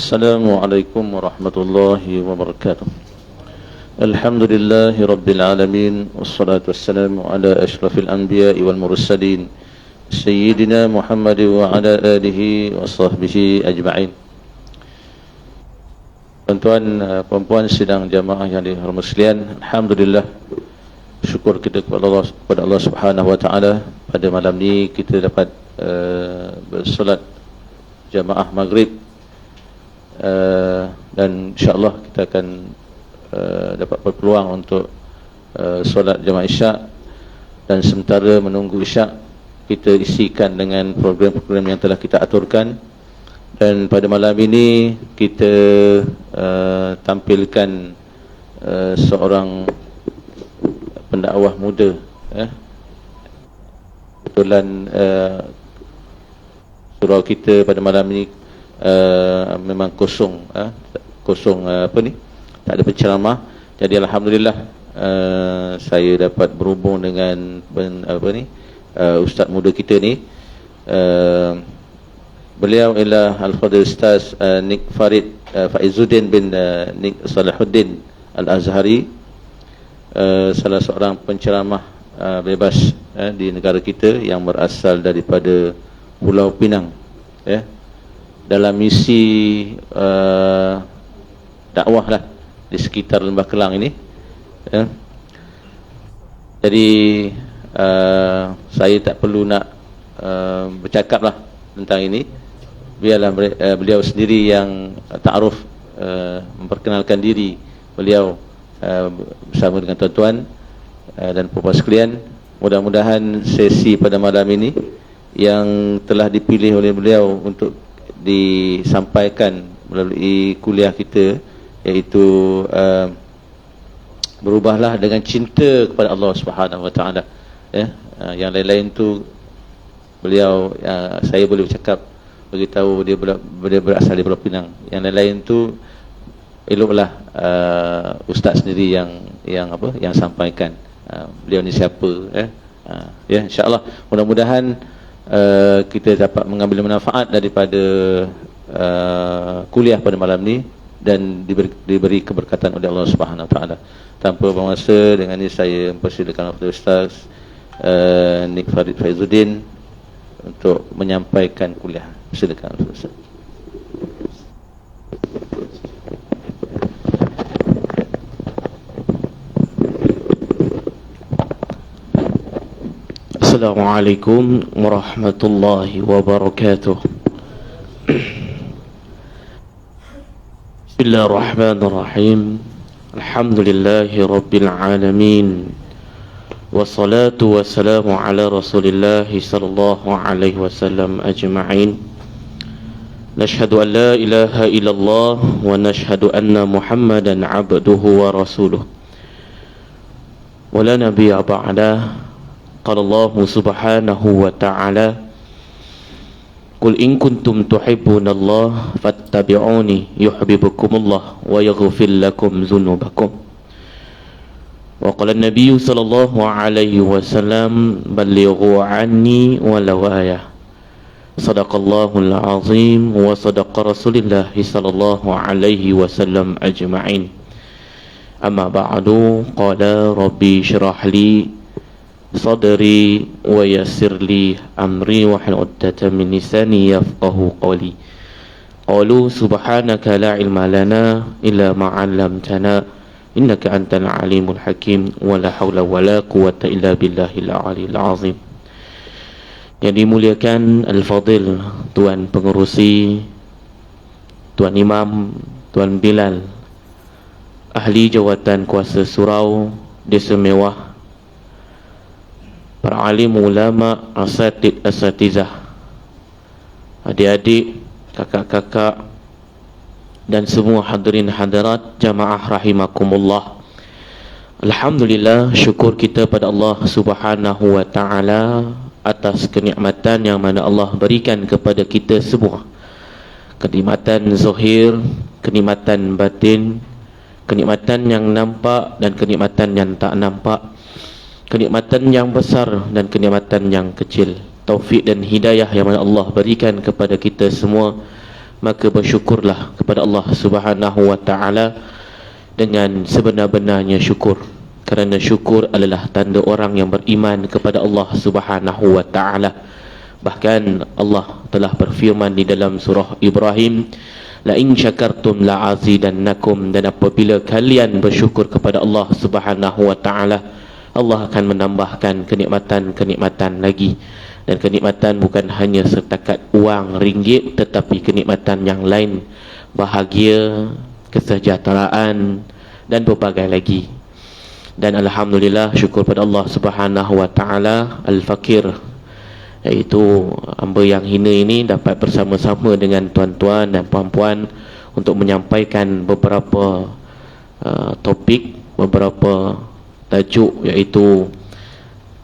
Assalamualaikum warahmatullahi wabarakatuh. Alhamdulillahi rabbil alamin, wassalatu wassalamu ala asyrafil anbiya'i wal mursalin, sayyidina Muhammad wa ala alihi wa sahbihi ajma'in. Tuan-tuan, puan-puan sidang jamaah yang dihormati sekalian, alhamdulillah, syukur kita kepada Allah Subhanahu wa taala, pada malam ni kita dapat bersolat jamaah maghrib. Dan insyaAllah kita akan dapat berpeluang untuk solat jamaah isyak, dan sementara menunggu isyak kita isikan dengan program-program yang telah kita aturkan. Dan pada malam ini kita tampilkan seorang pendakwah muda, kebetulan surau kita pada malam ini memang kosong, tak ada penceramah. Jadi alhamdulillah saya dapat berhubung dengan ustaz muda kita ni. Beliau ialah Al-Fadhil Ustaz Nik Farid Faizuddin bin Nik Salahuddin Al-Azhari, salah seorang penceramah bebas di negara kita yang berasal daripada Pulau Pinang, dalam misi dakwah lah di sekitar Lembah Kelang ini. Jadi saya tak perlu nak bercakap lah tentang ini. Biarlah beliau sendiri yang ta'aruf, memperkenalkan diri beliau bersama dengan tuan-tuan dan puan-puan sekalian. Mudah-mudahan sesi pada malam ini yang telah dipilih oleh beliau untuk disampaikan melalui kuliah kita, iaitu berubahlah dengan cinta kepada Allah Subhanahu wa taala. Yang lain-lain tu beliau, saya boleh bercakap beritahu dia berasal dari Pulau Pinang. Yang lain-lain tu eloklah ustaz sendiri yang sampaikan beliau ni siapa. Insya-Allah mudah-mudahan kita dapat mengambil manfaat daripada kuliah pada malam ni dan diberi keberkatan oleh Allah Subhanahu Wa Taala. Tanpa bermasa, dengan ini saya mempersilakan Al-Fadhil Ustaz Nik Farid Faizuddin untuk menyampaikan kuliah. Silakan Al-Fadhil Ustaz. Assalamualaikum warahmatullahi wabarakatuh. Bismillahirrahmanirrahim. Alhamdulillahi rabbil alamin. Wassalatu wassalamu ala rasulillahi sallallahu alaihi wasallam ajma'in. Nashhadu an la ilaha illallah wa nashhadu anna Muhammadan abduhu wa rasuluh. Wa la nabiyya ba'dah. Qala Allah subhanahu wa ta'ala, Qul in kuntum tuhibbuna Allah fattabi'uni yuhibbukumullah wa yaghfir lakum dhunubakum. Wa qala an-nabiy sallallahu alaihi wasallam, Ballighu anni walau ayah. Sadaqallahul azim wa sadaqa Rasulullah sallallahu alaihi wasallam ajma'in. Amma ba'du, qala rabbi shrah li sadri wa yassir li amri wa hlul 'uqdatam min lisani yafqahu qawli. Qalu subhanaka la ilma lana illa ma 'allamtana innaka antal alimul hakim wa la haula wa la quwwata illa billahil aliyil azim. Yang dimuliakan Al-Fadhil Tuan Pengerusi, Tuan Imam, Tuan Bilal, ahli jawatan kuasa surau Desa Mewah, para alim ulama, asatizah, adik-adik, kakak-kakak, dan semua hadirin hadirat jamaah rahimakumullah. Alhamdulillah, syukur kita pada Allah Subhanahu wa taala atas kenikmatan yang mana Allah berikan kepada kita semua. Kenikmatan zahir, kenikmatan batin, kenikmatan yang nampak dan kenikmatan yang tak nampak, kenikmatan yang besar dan kenikmatan yang kecil, taufik dan hidayah yang mana Allah berikan kepada kita semua. Maka bersyukurlah kepada Allah Subhanahu wa taala dengan sebenar-benarnya syukur, kerana syukur adalah tanda orang yang beriman kepada Allah Subhanahu wa taala. Bahkan Allah telah berfirman di dalam surah Ibrahim, la in syakartum la azidannakum, dan apabila kalian bersyukur kepada Allah Subhanahu wa taala, Allah akan menambahkan kenikmatan-kenikmatan lagi. Dan kenikmatan bukan hanya setakat wang ringgit, tetapi kenikmatan yang lain, bahagia, kesejahteraan dan berbagai lagi. Dan alhamdulillah, syukur pada Allah Subhanahu wa taala, al-fakir, iaitu hamba yang hina ini dapat bersama-sama dengan tuan-tuan dan puan-puan untuk menyampaikan beberapa topik, beberapa tajuk, iaitu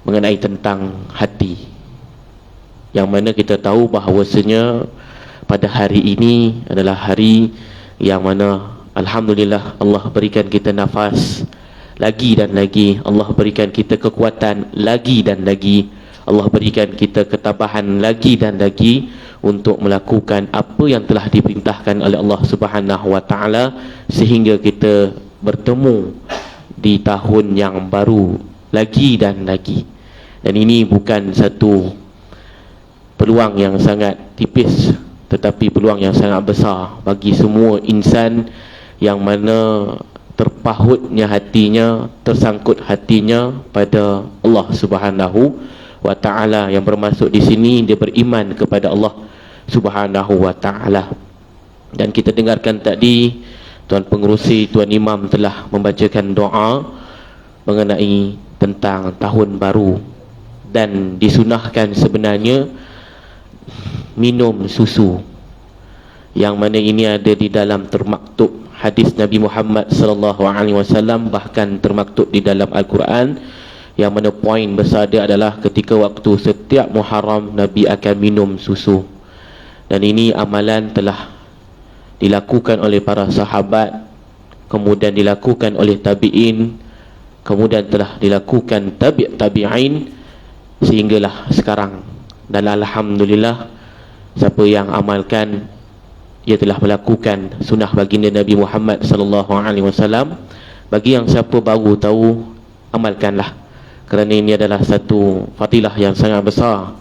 mengenai tentang hati, yang mana kita tahu bahawasanya pada hari ini adalah hari yang mana alhamdulillah Allah berikan kita nafas lagi dan lagi, Allah berikan kita kekuatan lagi dan lagi, Allah berikan kita ketabahan lagi dan lagi untuk melakukan apa yang telah diperintahkan oleh Allah Subhanahu wa taala, sehingga kita bertemu di tahun yang baru lagi dan lagi. Dan ini bukan satu peluang yang sangat tipis, tetapi peluang yang sangat besar bagi semua insan yang mana terpahutnya hatinya, tersangkut hatinya pada Allah Subhanahu wa taala, yang bermaksud di sini dia beriman kepada Allah Subhanahu wa taala. Dan kita dengarkan tadi Tuan Pengerusi, Tuan Imam telah membacakan doa mengenai tentang tahun baru, dan disunahkan sebenarnya minum susu, yang mana ini ada di dalam termaktub hadis Nabi Muhammad sallallahu alaihi wasallam, bahkan termaktub di dalam Al-Quran, yang mana poin besar dia adalah ketika waktu setiap Muharram Nabi akan minum susu. Dan ini amalan telah dilakukan oleh para sahabat, kemudian dilakukan oleh tabi'in, kemudian telah dilakukan tabi'in sehinggalah sekarang. Dan alhamdulillah, siapa yang amalkan, ia telah melakukan sunnah baginda Nabi Muhammad sallallahu alaihi wasallam. Bagi yang siapa baru tahu, amalkanlah, kerana ini adalah satu fadilah yang sangat besar.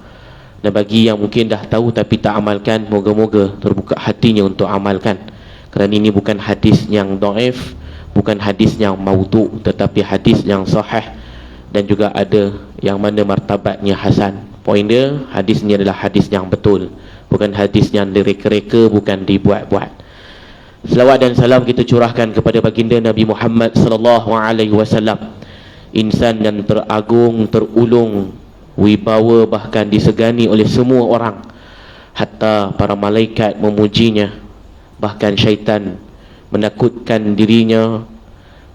Dan bagi yang mungkin dah tahu tapi tak amalkan, moga-moga terbuka hatinya untuk amalkan, kerana ini bukan hadis yang dhaif, bukan hadis yang maudhu', tetapi hadis yang sahih, dan juga ada yang mana martabatnya hasan. Poin dia, hadis ini adalah hadis yang betul, bukan hadis yang direka-reka, bukan dibuat-buat. Selawat dan salam kita curahkan kepada baginda Nabi Muhammad sallallahu alaihi wasallam, insan yang teragung, terulung, wibawa, bahkan disegani oleh semua orang, hatta para malaikat memujinya, bahkan syaitan menakutkan dirinya,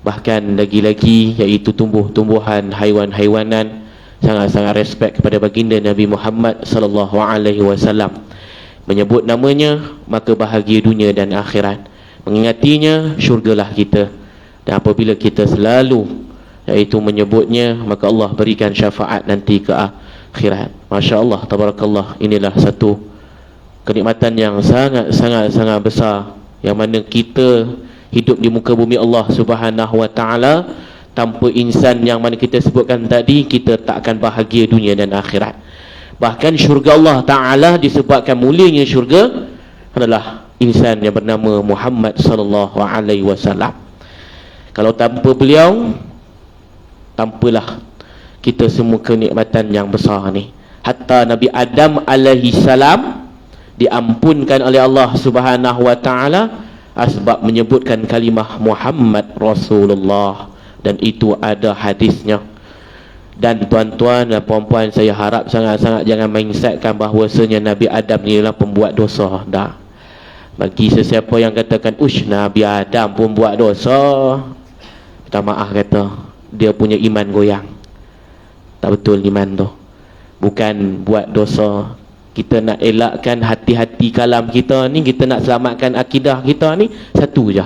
bahkan lagi-lagi iaitu tumbuh-tumbuhan, haiwan-haiwanan sangat-sangat respect kepada baginda Nabi Muhammad sallallahu alaihi wasallam. Menyebut namanya maka bahagia dunia dan akhirat, mengingatinya syurgalah kita. Dan apabila kita selalu iaitu menyebutnya, maka Allah berikan syafaat nanti ke akhirat. Masya Allah, tabarakallah. Inilah satu kenikmatan yang sangat-sangat besar, yang mana kita hidup di muka bumi Allah Subhanahu wa taala tanpa insan yang mana kita sebutkan tadi, kita tak akan bahagia dunia dan akhirat. Bahkan syurga Allah Ta'ala, disebabkan mulianya syurga, adalah insan yang bernama Muhammad sallallahu alaihi wasallam. Kalau tanpa beliau, tampalah kita semua kenikmatan yang besar ni. Hatta Nabi Adam alaihi salam diampunkan oleh Allah Subhanahu wa taala asbab menyebutkan kalimah Muhammad Rasulullah, dan itu ada hadisnya. Dan tuan-tuan dan puan-puan, saya harap sangat-sangat jangan mindsetkan bahawasanya Nabi Adam ni adalah pembuat dosa. Dah. Bagi sesiapa yang katakan Nabi Adam pun buat dosa, minta maaf kata, dia punya iman goyang. Tak betul iman tu. Bukan buat dosa. Kita nak elakkan hati-hati kalam kita ni, kita nak selamatkan akidah kita ni, satu je.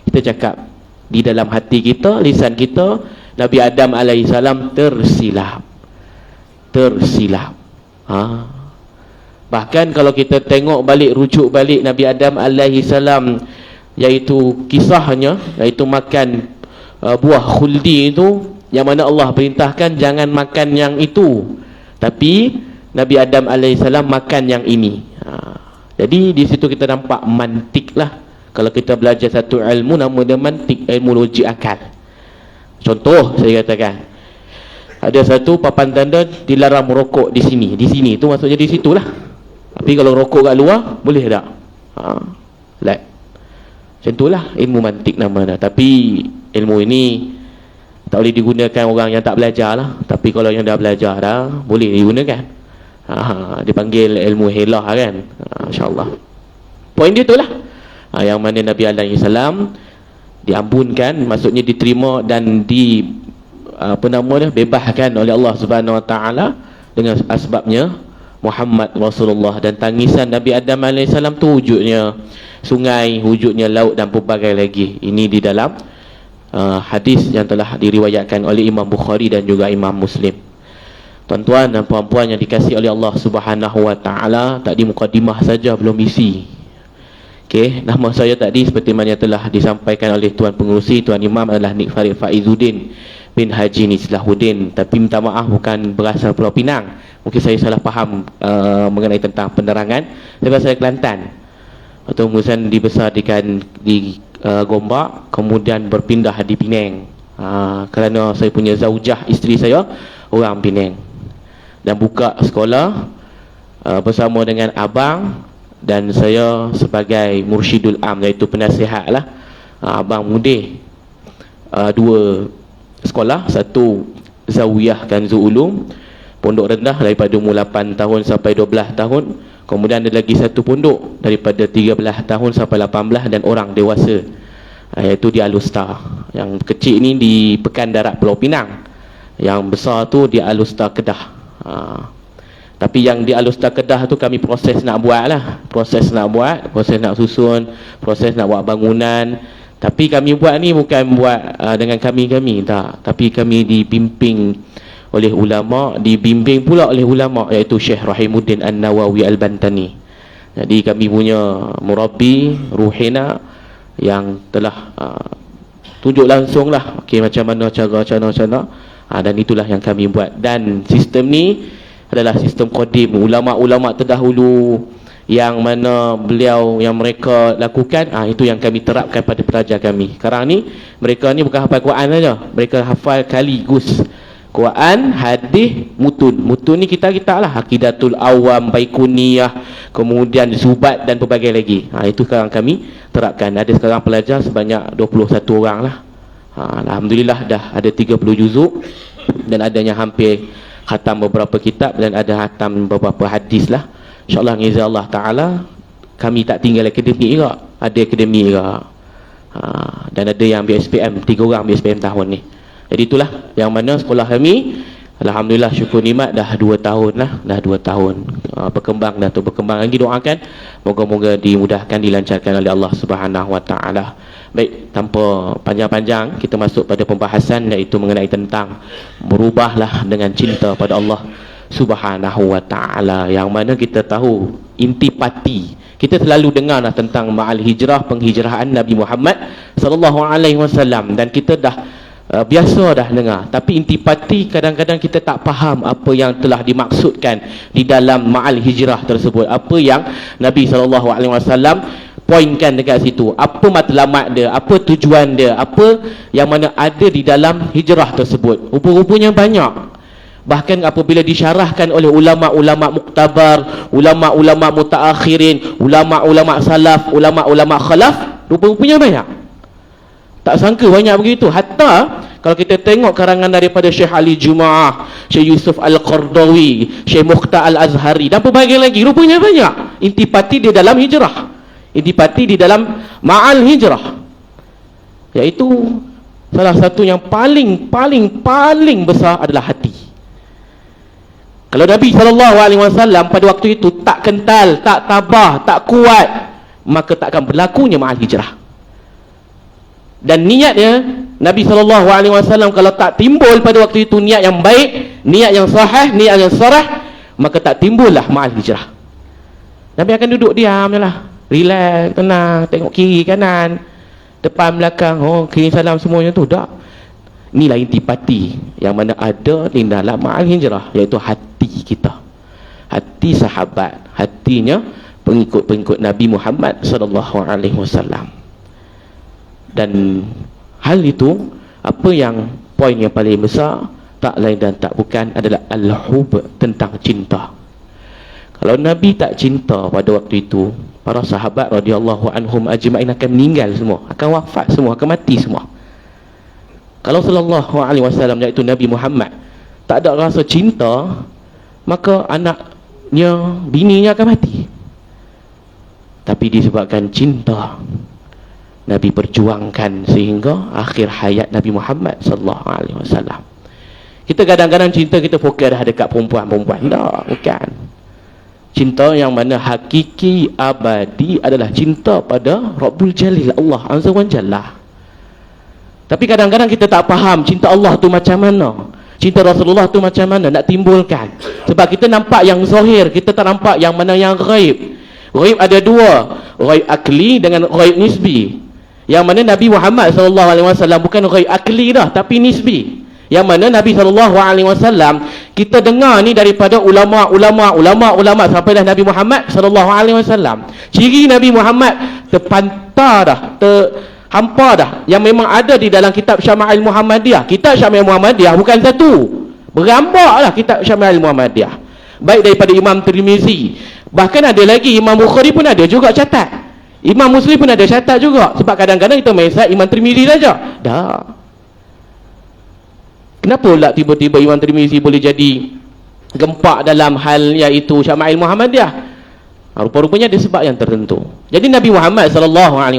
Kita cakap di dalam hati kita, lisan kita, Nabi Adam alaihissalam tersilap. Bahkan kalau kita tengok balik, rujuk balik Nabi Adam alaihissalam, iaitu kisahnya, iaitu makan buah khuldi itu, yang mana Allah perintahkan jangan makan yang itu, tapi Nabi Adam alaihissalam makan yang ini. Jadi di situ kita nampak mantik lah. Kalau kita belajar satu ilmu, nama dia mantik, ilmu logik akal. Contoh saya katakan, ada satu papan tanda dilarang merokok di sini. Di sini tu maksudnya di situlah. Tapi kalau rokok kat luar, boleh tak? Like. Macam itulah ilmu mantik nama dia. Tapi ilmu ini tak boleh digunakan orang yang tak belajar lah. Tapi kalau yang dah belajar dah, boleh digunakan. Dipanggil ilmu helah kan. InsyaAllah. Poin dia tu lah. Yang mana Nabi alaihissalam diambunkan, maksudnya diterima dan bebaskan oleh Allah Subhanahu Wa Taala dengan asbabnya Muhammad Rasulullah. Dan tangisan Nabi Adam alaihissalam tu wujudnya sungai, wujudnya laut dan pelbagai lagi. Ini di dalam hadis yang telah diriwayatkan oleh Imam Bukhari dan juga Imam Muslim. Tuan-tuan dan puan-puan yang dikasihi oleh Allah Subhanahu Wa Taala, tadi mukadimah saja belum isi. Okey, nama saya tadi seperti mana telah disampaikan oleh Tuan Pengerusi, Tuan Imam adalah Nik Farid Faizuddin bin Haji Nislahuddin. Tapi minta maaf, bukan berasal Pulau Pinang. Mungkin saya salah faham mengenai tentang penerangan. Saya berasal Kelantan. Atau kemudian dibesarkan di Gombak, kemudian berpindah di Penang. Kerana saya punya zaujah, isteri saya orang Penang. Dan buka sekolah bersama dengan abang dan saya sebagai mursyidul am, iaitu penasihat lah. Abang mudih dua sekolah, satu Zawiyah Kanzul Ulum pondok rendah daripada umur 8 tahun sampai 12 tahun, kemudian ada lagi satu pondok daripada 13 tahun sampai 18 dan orang dewasa, iaitu di Alustar. Yang kecil ni di Pekan Darat Pulau Pinang, yang besar tu di Alustar Kedah. Tapi yang di Alustar Kedah tu kami proses nak buat lah, proses nak susun, proses nak buat bangunan. Tapi kami buat ni bukan buat dengan kami tak, tapi kami dibimbing oleh ulama, dibimbing pula oleh ulama, iaitu Syekh Rahimuddin An-Nawawi Al-Bantani. Jadi kami punya murabbi Ruhina yang telah tunjuk langsung lah, okay, macam mana cara dan itulah yang kami buat. Dan sistem ni adalah sistem qadim, ulama-ulama terdahulu yang mana beliau yang mereka lakukan, itu yang kami terapkan pada pelajar kami. Sekarang ni mereka ni bukan hafal Quran saja, mereka hafal kaligus Quran, hadis, mutun. Mutun ni kita lah, Aqidatul Awam, Baikuniyah, kemudian Zubat dan pelbagai lagi. Itu sekarang kami terapkan. Ada sekarang pelajar sebanyak 21 orang lah. Alhamdulillah dah ada 30 juzuk dan adanya hampir khatam beberapa kitab dan ada khatam beberapa hadis lah. InsyaAllah dengan Allah Ta'ala kami tak tinggal akademik juga, ada akademik juga. Dan ada yang ambil SPM, 3 orang ambil SPM tahun ni. Jadi itulah yang mana sekolah kami, alhamdulillah syukur nikmat dah 2 tahun lah, dah 2 tahun berkembang dah tu, berkembang lagi. Doakan moga-moga dimudahkan, dilancarkan oleh Allah Subhanahu Wa Taala. Baik, tanpa panjang-panjang kita masuk pada pembahasan, iaitu mengenai tentang berubahlah dengan cinta pada Allah Subhanahu Wa Taala. Yang mana kita tahu intipati, kita selalu dengar lah tentang ma'al hijrah, penghijrahan Nabi Muhammad sallallahu alaihi wasallam, dan kita dah biasa dah dengar. Tapi intipati kadang-kadang kita tak faham apa yang telah dimaksudkan di dalam ma'al hijrah tersebut, apa yang Nabi sallallahu alaihi wasallam poinkan dekat situ, apa matlamat dia, apa tujuan dia, apa yang mana ada di dalam hijrah tersebut. Rupa-rupanya banyak. Bahkan apabila disyarahkan oleh ulama-ulama muktabar, ulama-ulama mutaakhirin, ulama-ulama salaf, ulama-ulama khalaf, Rupa-rupanya banyak. Tak sangka banyak begitu. Hatta kalau kita tengok karangan daripada Syekh Ali Jumaah, Syekh Yusuf Al-Qardawi, Syekh Mukhtar Al-Azhari dan pelbagai lagi, rupanya banyak intipati di dalam hijrah, intipati di dalam ma'al hijrah, iaitu salah satu yang paling besar adalah hati. Kalau Nabi SAW pada waktu itu tak kental, tak tabah, tak kuat, maka tak akan berlakunya ma'al hijrah. Dan niatnya Nabi SAW kalau tak timbul pada waktu itu niat yang baik, niat yang sahih, niat yang sarah, maka tak timbullah ma'al hijrah. Nabi akan duduk diam je lah, relax, tenang, tengok kiri kanan, depan belakang, kiri salam semuanya tu. Tak. Inilah intipati yang mana ada di dalam ma'al hijrah, iaitu hati kita, hati sahabat, hatinya pengikut-pengikut Nabi Muhammad SAW. Dan hal itu, apa yang poin yang paling besar, tak lain dan tak bukan adalah al-hub, tentang cinta. Kalau Nabi tak cinta pada waktu itu, para sahabat radhiyallahu anhum ajma'in akan meninggal semua, akan wafat semua, akan mati semua. Kalau sallallahu alaihi wasallam, iaitu Nabi Muhammad, tak ada rasa cinta, maka anaknya, bininya akan mati. Tapi disebabkan cinta, Nabi perjuangkan sehingga akhir hayat Nabi Muhammad sallallahu alaihi wasallam. Kita kadang-kadang cinta kita fokus dah dekat perempuan-perempuan. Tak, bukan. Cinta yang mana hakiki abadi adalah cinta pada Rabbul Jalil, Allah Azza wa Jalla. Tapi kadang-kadang kita tak faham cinta Allah tu macam mana, cinta Rasulullah tu macam mana nak timbulkan. Sebab kita nampak yang zahir, kita tak nampak yang mana yang ghaib. Ghaib ada dua, ghaib akli dengan ghaib nisbi. Yang mana Nabi Muhammad SAW bukan ghaib akli dah, tapi nisbi. Yang mana Nabi SAW, kita dengar ni daripada ulama sampailah Nabi Muhammad SAW. Ciri Nabi Muhammad terpantar dah, terhampar dah, yang memang ada di dalam kitab Syama'il Muhammadiyah. Kitab Syama'il Muhammadiyah bukan satu, berambak lah kitab Syama'il Muhammadiyah, baik daripada Imam Tirmizi, bahkan ada lagi Imam Bukhari pun ada juga catat, Imam Muslim pun ada catat juga. Sebab kadang-kadang kita main Imam Tirmizi saja. Dah. Kenapa pula tiba-tiba Imam Tirmizi boleh jadi gempak dalam hal iaitu Syama'il Muhammadiyah? Rupa-rupanya ada sebab yang tertentu. Jadi Nabi Muhammad SAW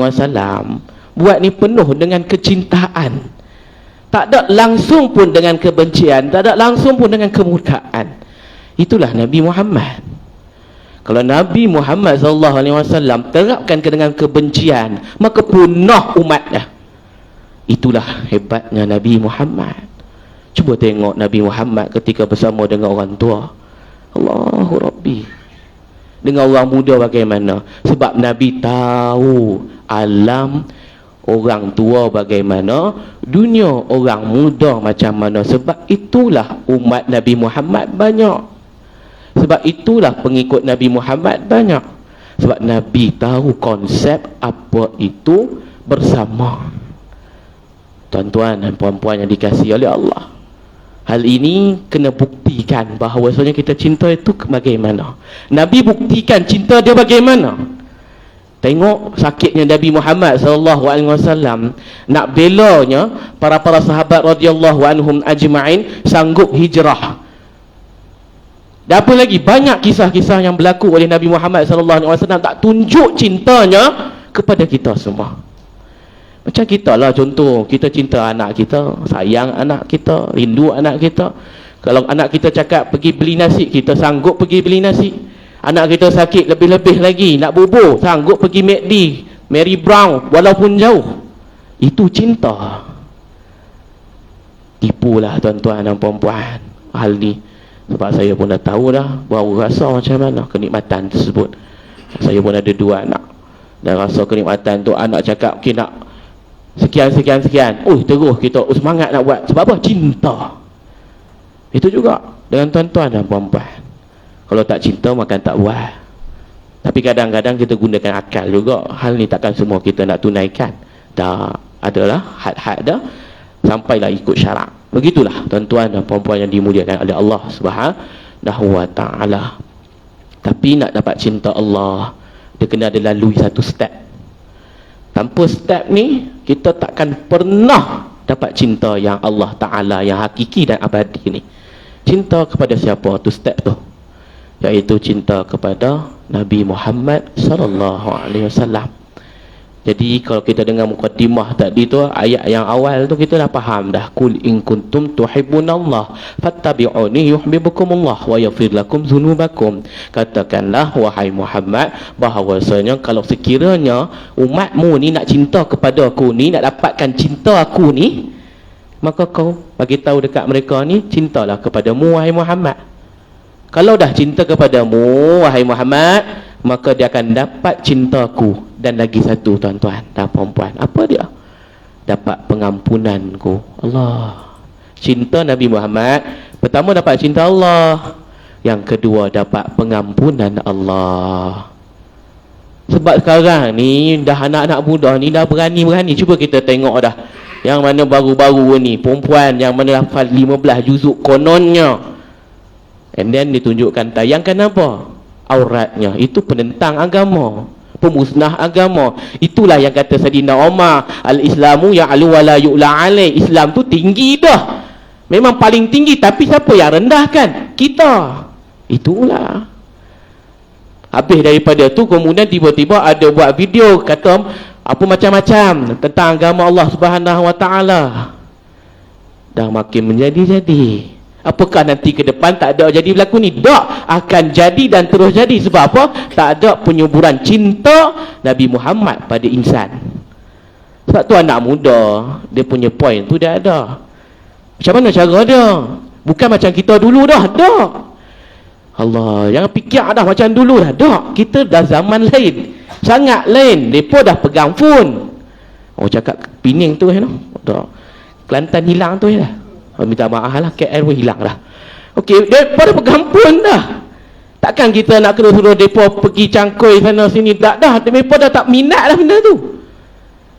buat ni penuh dengan kecintaan. Tak ada langsung pun dengan kebencian, tak ada langsung pun dengan kemurkaan. Itulah Nabi Muhammad. Kalau Nabi Muhammad SAW terapkan dengan kebencian, maka punah umatnya. Itulah hebatnya Nabi Muhammad. Cuba tengok Nabi Muhammad ketika bersama dengan orang tua. Allahu Rabbi. Dengan orang muda bagaimana? Sebab Nabi tahu alam orang tua bagaimana, dunia orang muda macam mana. Sebab itulah umat Nabi Muhammad banyak. Sebab itulah pengikut Nabi Muhammad banyak. Sebab Nabi tahu konsep apa itu bersama. Tuan-tuan dan puan-puan yang dikasihi oleh Allah, hal ini kena buktikan bahawasanya kita cinta itu bagaimana. Nabi buktikan cinta dia bagaimana. Tengok sakitnya Nabi Muhammad SAW, nak belanya para sahabat radhiyallahu anhum ajma'in sanggup hijrah. Dan apa lagi, banyak kisah-kisah yang berlaku oleh Nabi Muhammad SAW tak tunjuk cintanya kepada kita semua. Macam kita lah, contoh, kita cinta anak kita, sayang anak kita, rindu anak kita. Kalau anak kita cakap pergi beli nasi, kita sanggup pergi beli nasi. Anak kita sakit lebih-lebih lagi, nak bubur, sanggup pergi McD, Mary Brown, walaupun jauh. Itu cinta. Tipulah tuan-tuan dan puan-puan hal ni. Sebab saya pun dah tahu dah, baru rasa macam mana kenikmatan tersebut. Saya pun ada 2 anak, dan rasa kenikmatan tu, anak cakap okay, nak sekian. Terus kita semangat nak buat. Sebab apa? Cinta. Itu juga dengan tuan-tuan dan puan-puan. Kalau tak cinta, makan tak buat. Tapi kadang-kadang kita gunakan akal juga. Hal ni takkan semua kita nak tunaikan. Dah adalah had-had dah, sampailah ikut syarak. Begitulah tuan-tuan dan puan-puan yang dimuliakan oleh Allah Subhanahu wa ta'ala. Tapi nak dapat cinta Allah, dia kena ada lalui satu step. Tanpa step ni, kita takkan pernah dapat cinta yang Allah Ta'ala, yang hakiki dan abadi ni. Cinta kepada siapa tu step tu? Iaitu cinta kepada Nabi Muhammad sallallahu alaihi wasallam. Jadi kalau kita dengar mukadimah tadi tu, ayat yang awal tu kita dah faham dah. Qul in kuntum tuhibbunallah fattabi'uni yuhibbukumullah wa yaghfir lakum dzunubakum. Katakanlah wahai Muhammad bahawasanya kalau sekiranya umatmu ni nak cinta kepada aku ni, nak dapatkan cinta aku ni, maka kau bagi tahu dekat mereka ni, cintalah kepadamu wahai Muhammad. Kalau dah cinta kepadamu wahai Muhammad, maka dia akan dapat cintaku. Dan lagi satu tuan-tuan dan puan-puan, apa dia? Dapat pengampunanku. Allah. Cinta Nabi Muhammad, pertama dapat cinta Allah, yang kedua dapat pengampunan Allah. Sebab sekarang ni dah anak-anak muda ni dah berani-berani. Cuba kita tengok dah, yang mana baru-baru ni perempuan yang mana hafal 15 juzuk kononnya, and then ditunjukkan tayangkan apa? Auratnya. Itu penentang agama, pemusnah agama. Itulah yang kata Sayyidina Umar, al-Islamu ya'lu wa la yu'la alaih. Islam tu tinggi dah, memang paling tinggi, tapi siapa yang rendahkan? Kita. Itulah. Habis daripada tu kemudian tiba-tiba ada buat video kata apa macam-macam tentang agama Allah Subhanahu wa taala. Dah makin menjadi-jadi. Apakah nanti ke depan tak ada jadi berlaku ni? Tak, akan jadi dan terus jadi. Sebab apa? Tak ada penyuburan cinta Nabi Muhammad pada insan. Sebab tu anak muda, dia punya point tu dia ada. Macam mana cara dia? Bukan macam kita dulu dah. Tak. Allah, jangan fikir dah macam dulu dah. Tak. Kita dah zaman lain, sangat lain. Mereka dah pegang phone. Oh, cakap Pening tu tak. Kelantan hilang tu lah. Minta maaf lah, KL pun hilang dah. Okey, mereka dah pegang phone dah. Takkan kita nak kena suruh mereka pergi cangkui sana sini. Tak dah, mereka dah tak minat lah benda tu.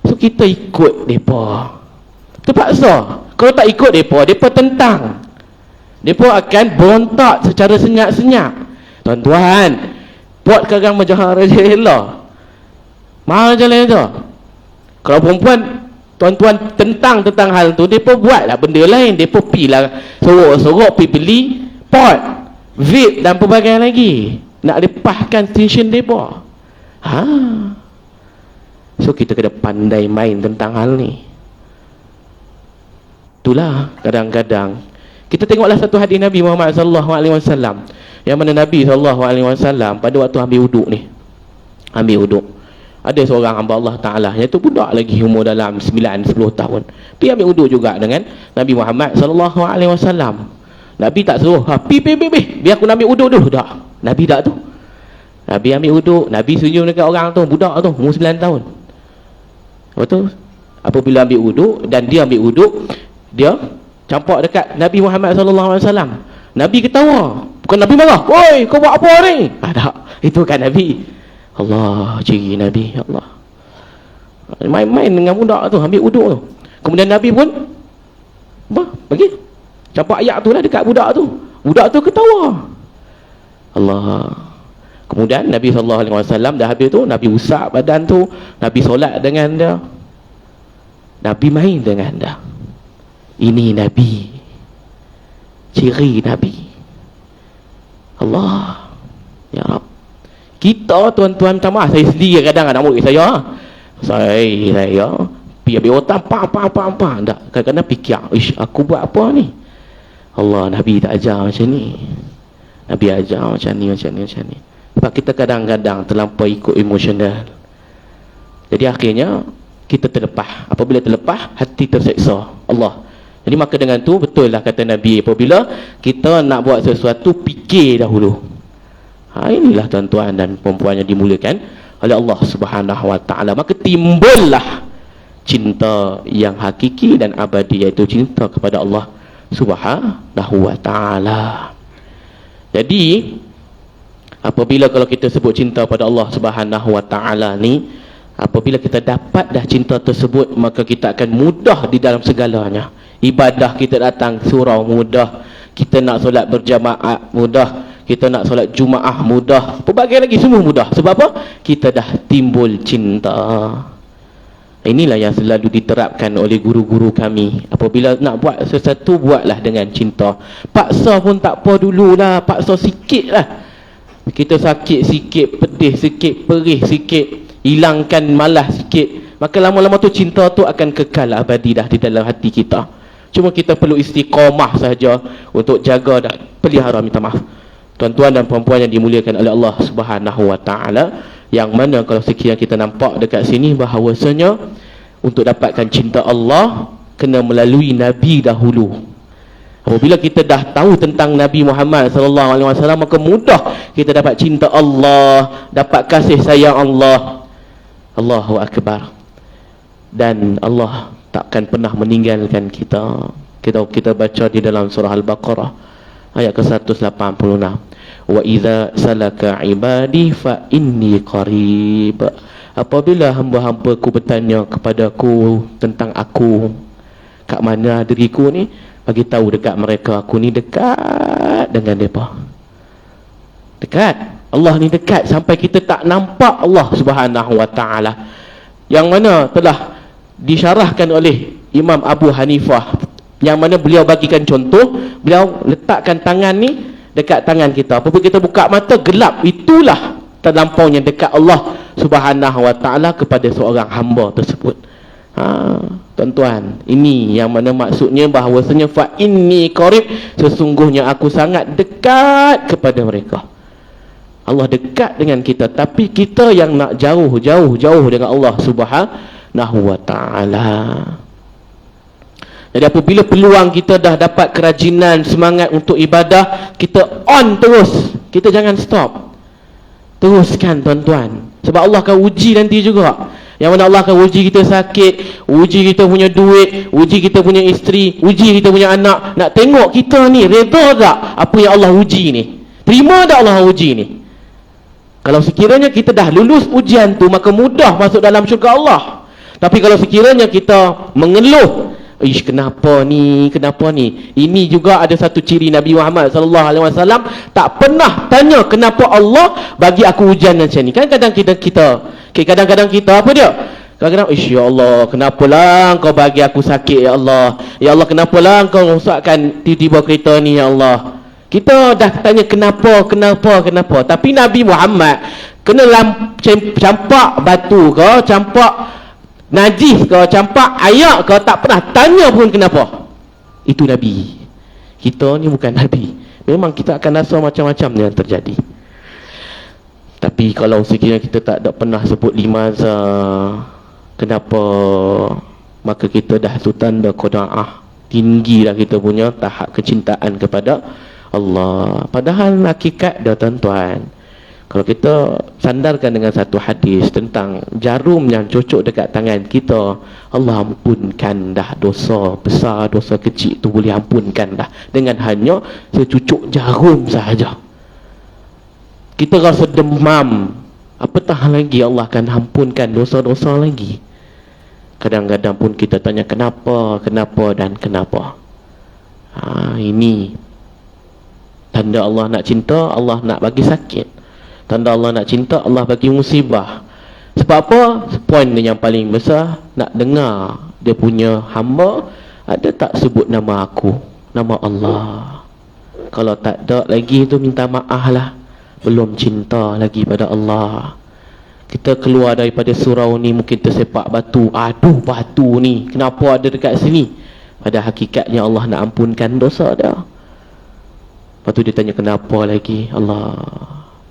So kita ikut mereka, terpaksa. Kalau tak ikut mereka tentang. Mereka akan berontak secara senyap-senyap. Tuan-tuan, buat sekarang Majahara Jela, mahal jalan tu. Kalau perempuan, tuan-tuan tentang hal tu, mereka buatlah benda lain. Mereka pergilah sorok-sorok pergi beli pot, vape dan pelbagai lagi, nak lepaskan tension mereka. So kita kena pandai main tentang hal ni. Itulah kadang-kadang kita tengoklah satu hadis Nabi Muhammad sallallahu alaihi wasallam, yang mana Nabi sallallahu alaihi wasallam pada waktu ambil wuduk ni, ada seorang hamba Allah Ta'ala, iaitu budak lagi umur dalam 9-10 tahun, pergi ambil wuduk juga dengan Nabi Muhammad sallallahu alaihi wasallam. Nabi tak suruh, biar aku ambil wuduk dulu. Tak. Nabi tak tu. Nabi ambil wuduk, Nabi senyum dekat orang tu, budak tu, umur 9 tahun. Betul? Apabila ambil wuduk, dan dia ambil wuduk, dia campak dekat Nabi Muhammad sallallahu alaihi wasallam. Nabi ketawa. Bukan Nabi marah. "Oi, kau buat apa ni?" Tak. Itu kan Nabi. Allah, ciri Nabi, Allah. Main-main dengan budak tu, ambil wuduk tu. Kemudian Nabi pun bagi campak ayat tu lah dekat budak tu. Budak tu ketawa. Allah. Kemudian Nabi sallallahu alaihi wasallam dah habis tu, Nabi usap badan tu, Nabi solat dengan dia. Nabi main dengan dia. Ini Nabi, ciri Nabi. Allah. Ya Rabb. Kita tuan-tuan, minta maaf, saya sendiri kadang anak murid saya pergi ambil otak, tak, kadang-kadang fikir, aku buat apa ni? Allah, Nabi tak ajar macam ni. Nabi ajar macam ni. Sebab kita kadang-kadang terlampau ikut emosional. Jadi akhirnya kita terlepas. Apabila terlepas, hati terseksa. Allah. Jadi maka dengan tu, betul lah kata Nabi, apabila kita nak buat sesuatu, fikir dahulu. Inilah tuan-tuan dan perempuan yang dimuliakan oleh Allah Subhanahu wa taala. Maka timbullah cinta yang hakiki dan abadi, iaitu cinta kepada Allah Subhanahu wa taala. Jadi apabila kalau kita sebut cinta pada Allah Subhanahu wa taala ni, apabila kita dapat dah cinta tersebut, maka kita akan mudah di dalam segalanya. Ibadah kita datang surau mudah, kita nak solat berjamaah mudah, kita nak solat Jumaah mudah, pelbagai lagi semua mudah. Sebab apa? Kita dah timbul cinta. Inilah yang selalu diterapkan oleh guru-guru kami. Apabila nak buat sesuatu, buatlah dengan cinta. Paksa pun tak apa dululah, paksa sikit lah. Kita sakit sikit, pedih sikit, perih sikit, hilangkan malas sikit, maka lama-lama tu cinta tu akan kekal abadi dah di dalam hati kita. Cuma kita perlu istiqamah saja untuk jaga dan pelihara. Minta maaf tuan-tuan dan puan-puan yang dimuliakan oleh Allah Subhanahu wa taala, yang mana kalau sekiranya kita nampak dekat sini bahawasanya untuk dapatkan cinta Allah kena melalui nabi dahulu. Apabila kita dah tahu tentang Nabi Muhammad sallallahu alaihi wasallam, maka mudah kita dapat cinta Allah, dapat kasih sayang Allah. Allahu akbar. Dan Allah takkan pernah meninggalkan kita. Kita baca di dalam surah Al-Baqarah ayat ke-186. Wa idza salaka ibadi fa inni qarib. Apabila hamba-hambaku bertanya kepadaku tentang aku, kat mana diriku ni, bagi tahu dekat mereka aku ni dekat dengan mereka. Dekat. Allah ni dekat sampai kita tak nampak Allah Subhanahu wa taala. Yang mana telah disyarahkan oleh Imam Abu Hanifah, yang mana beliau bagikan contoh, beliau letakkan tangan ni dekat tangan kita. Apabila kita buka mata gelap, itulah terlampaunya dekat Allah Subhanahu wa taala kepada seorang hamba tersebut. Tuan-tuan, ini yang mana maksudnya bahawasanya fa inni qarib, sesungguhnya aku sangat dekat kepada mereka. Allah dekat dengan kita, tapi kita yang nak jauh dengan Allah Subhanahu wa taala. Jadi apabila peluang kita dah dapat kerajinan, semangat untuk ibadah, kita on terus. Kita jangan stop. Teruskan tuan-tuan. Sebab Allah akan uji nanti juga. Yang mana Allah akan uji kita sakit, uji kita punya duit, uji kita punya isteri, uji kita punya anak. Nak tengok kita ni redha tak apa yang Allah uji ni? Terima tak Allah uji ni? Kalau sekiranya kita dah lulus ujian tu, maka mudah masuk dalam syurga Allah. Tapi kalau sekiranya kita mengeluh, ish, kenapa ni? Ini juga ada satu ciri Nabi Muhammad sallallahu alaihi wasallam, tak pernah tanya kenapa Allah bagi aku ujian macam ni. Kan kadang-kadang kita apa dia? Kadang-kadang, ish, ya Allah, kenapalah kau bagi aku sakit, ya Allah. Ya Allah, kenapalah kau rosakkan tiba-tiba kereta ni, ya Allah. Kita dah tanya kenapa. Tapi Nabi Muhammad kena campak batu ke, campak najis ke, campak ayak ke, tak pernah tanya pun kenapa. Itu Nabi. Kita ni bukan Nabi. Memang kita akan rasa macam-macam yang terjadi. Tapi kalau sekiranya kita tak ada pernah sebut limaza, kenapa, maka kita dah tu tanda qanaah. Tinggilah kita punya tahap kecintaan kepada Allah. Padahal hakikat dah tuan-tuan, kalau kita sandarkan dengan satu hadis tentang jarum yang cocok dekat tangan kita, Allah ampunkan dah dosa besar, dosa kecil tu boleh ampunkan dah dengan hanya secucuk jarum sahaja. Kita rasa demam, apatah lagi Allah akan ampunkan dosa-dosa lagi. Kadang-kadang pun kita tanya kenapa. Ini tanda Allah nak cinta, Allah nak bagi sakit. Tanda Allah nak cinta, Allah bagi musibah. Sebab apa? Poin yang paling besar, nak dengar dia punya hamba ada tak sebut nama aku, nama Allah. Kalau tak ada lagi tu minta maaf lah, belum cinta lagi pada Allah. Kita keluar daripada surau ni mungkin tersepak batu. Aduh, batu ni kenapa ada dekat sini? Pada hakikatnya Allah nak ampunkan dosa dia. Lepas tu dia tanya kenapa lagi Allah.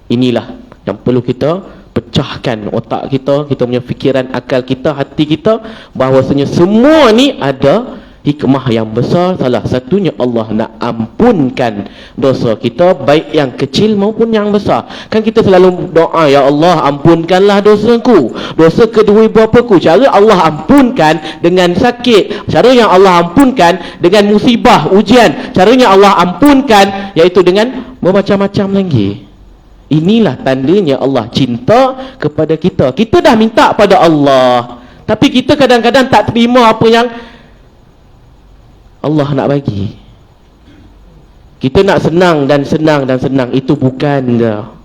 Inilah yang perlu kita pecahkan otak kita, kita punya fikiran, akal kita, hati kita, bahawasanya semua ni ada hikmah yang besar. Salah satunya Allah nak ampunkan dosa kita, baik yang kecil maupun yang besar. Kan kita selalu doa, ya Allah ampunkanlah dosaku, dosa kedua ibu bapaku. Cara Allah ampunkan dengan sakit, cara yang Allah ampunkan dengan musibah, ujian, caranya Allah ampunkan iaitu dengan bermacam-macam lagi. Inilah tandanya Allah cinta kepada kita. Kita dah minta pada Allah, tapi kita kadang-kadang tak terima apa yang Allah nak bagi. Kita nak senang dan senang, itu bukan dah.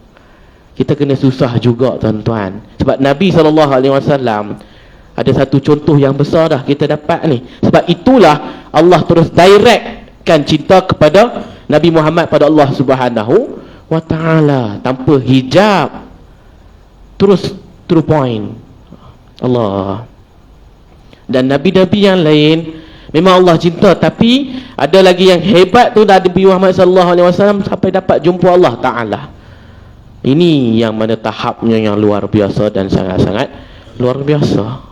Kita kena susah juga tuan-tuan. Sebab Nabi SAW Ada satu contoh yang besar dah kita dapat ni. Sebab itulah Allah terus directkan cinta kepada Nabi Muhammad pada Allah Subhanahu wa ta'ala, tanpa hijab, terus to the point. Allah. Dan Nabi-Nabi yang lain memang Allah cinta, tapi ada lagi yang hebat tu, Nabi Muhammad sallallahu alaihi wasallam sampai dapat jumpa Allah Ta'ala. Ini yang mana tahapnya yang luar biasa dan sangat-sangat luar biasa.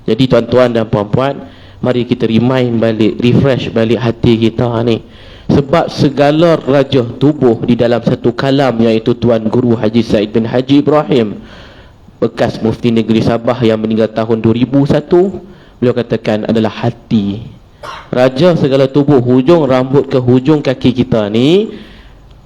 Jadi tuan-tuan dan puan-puan, mari kita remind balik, refresh balik hati kita ni. Sebab segala raja tubuh di dalam satu kalam, iaitu Tuan Guru Haji Said bin Haji Ibrahim, bekas Mufti Negeri Sabah yang meninggal tahun 2001, beliau katakan adalah hati. Raja segala tubuh, hujung rambut ke hujung kaki kita ni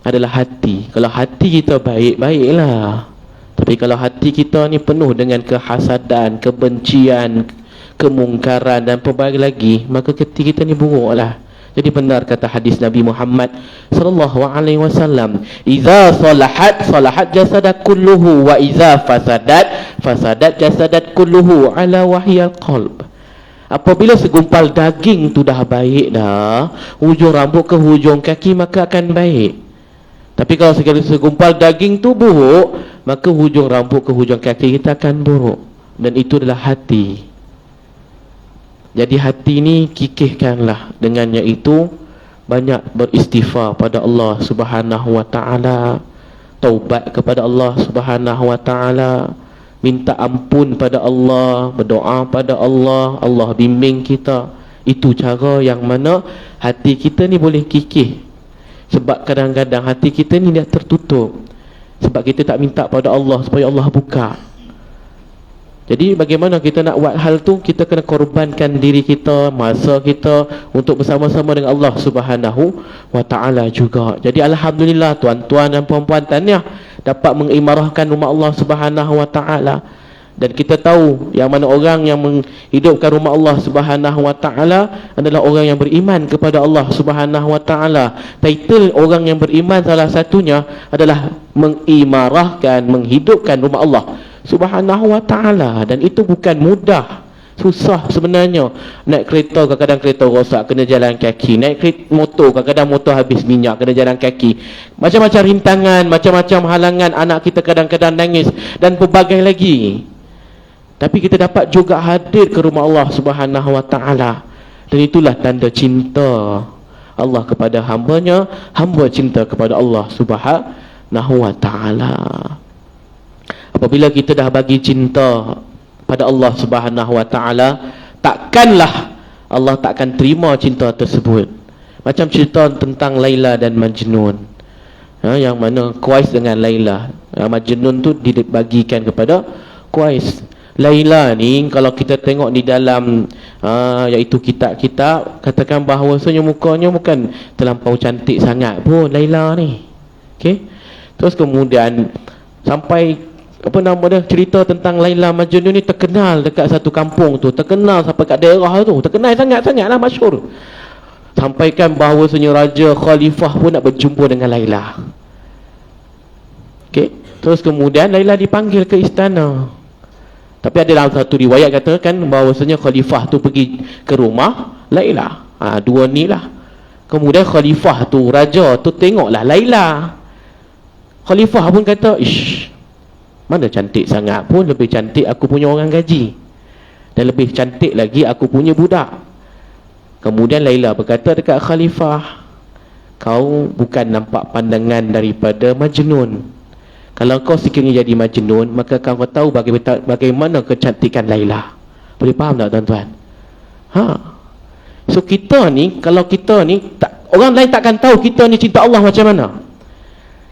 adalah hati. Kalau hati kita baik, baiklah. Tapi kalau hati kita ni penuh dengan kehasadan, kebencian, kemungkaran dan pelbagai lagi, maka hati kita ni buruklah. Jadi benar kata hadis Nabi Muhammad sallallahu alaihi wasallam, "Idza salahat salahat jasadak kulluhu wa idza fasadat fasadat jasadat kulluhu ala wahyal qalb." Apabila segumpal daging tu dah baik dah, hujung rambut ke hujung kaki, maka akan baik. Tapi kalau segala segumpal daging tu buruk, maka hujung rambut ke hujung kaki kita akan buruk. Dan itu adalah hati. Jadi hati ni kikihkanlah, dengannya itu banyak beristighfar pada Allah Subhanahu wa ta'ala, taubat kepada Allah Subhanahu wa ta'ala, minta ampun pada Allah, berdoa pada Allah, Allah bimbing kita. Itu cara yang mana hati kita ni boleh kikih. Sebab kadang-kadang hati kita ni dah tertutup, sebab kita tak minta pada Allah supaya Allah buka. Jadi bagaimana kita nak buat hal tu? Kita kena korbankan diri kita, masa kita, untuk bersama-sama dengan Allah Subhanahu wa ta'ala juga. Jadi alhamdulillah tuan-tuan dan puan-puan, tahniah dapat mengimarahkan rumah Allah Subhanahu wa ta'ala. Dan kita tahu yang mana orang yang menghidupkan rumah Allah Subhanahu wa ta'ala adalah orang yang beriman kepada Allah Subhanahu wa ta'ala. Title orang yang beriman salah satunya adalah mengimarahkan, menghidupkan rumah Allah Subhanahu wa ta'ala. Dan itu bukan mudah, susah sebenarnya. Naik kereta, kadang-kadang kereta rosak, kena jalan kaki. Naik kereta, motor, kadang-kadang motor habis minyak, kena jalan kaki. Macam-macam rintangan, macam-macam halangan. Anak kita kadang-kadang nangis dan pelbagai lagi. Tapi kita dapat juga hadir ke rumah Allah Subhanahu wa ta'ala. Dan itulah tanda cinta Allah kepada hambanya, hamba cinta kepada Allah Subhanahu wa ta'ala. Apabila kita dah bagi cinta pada Allah Subhanahu wa ta'ala, takkanlah Allah takkan terima cinta tersebut. Macam cerita tentang Laila dan Majnun, yang mana Qais dengan Laila. Majnun tu dibagikan kepada Qais. Laila ni kalau kita tengok di dalam iaitu kitab-kitab, katakan bahawasanya mukanya bukan terlampau cantik sangat pun Laila ni. Okey. Terus kemudian sampai apa nama dia, cerita tentang Laila Majnun ni terkenal dekat satu kampung tu, terkenal sampai kat daerah tu, terkenal sangat-sangatlah, masyhur. Sampaikan bahawasanya raja khalifah pun nak berjumpa dengan Laila. Okey. Terus kemudian Laila dipanggil ke istana. Tapi ada dalam satu riwayat katakan bahawasanya khalifah tu pergi ke rumah Laila. Dua ni lah. Kemudian khalifah tu, raja tu tengoklah Laila. Khalifah pun kata, ish, mana cantik sangat pun, lebih cantik aku punya orang gaji, dan lebih cantik lagi aku punya budak. Kemudian Laila berkata dekat khalifah, kau bukan nampak pandangan daripada Majnun. Kalau kau sekiranya jadi Majnun, maka kau tahu bagaimana kecantikan Laila. Boleh faham tak tuan-tuan? So kita ni, kalau kita ni orang lain takkan tahu kita ni cinta Allah macam mana.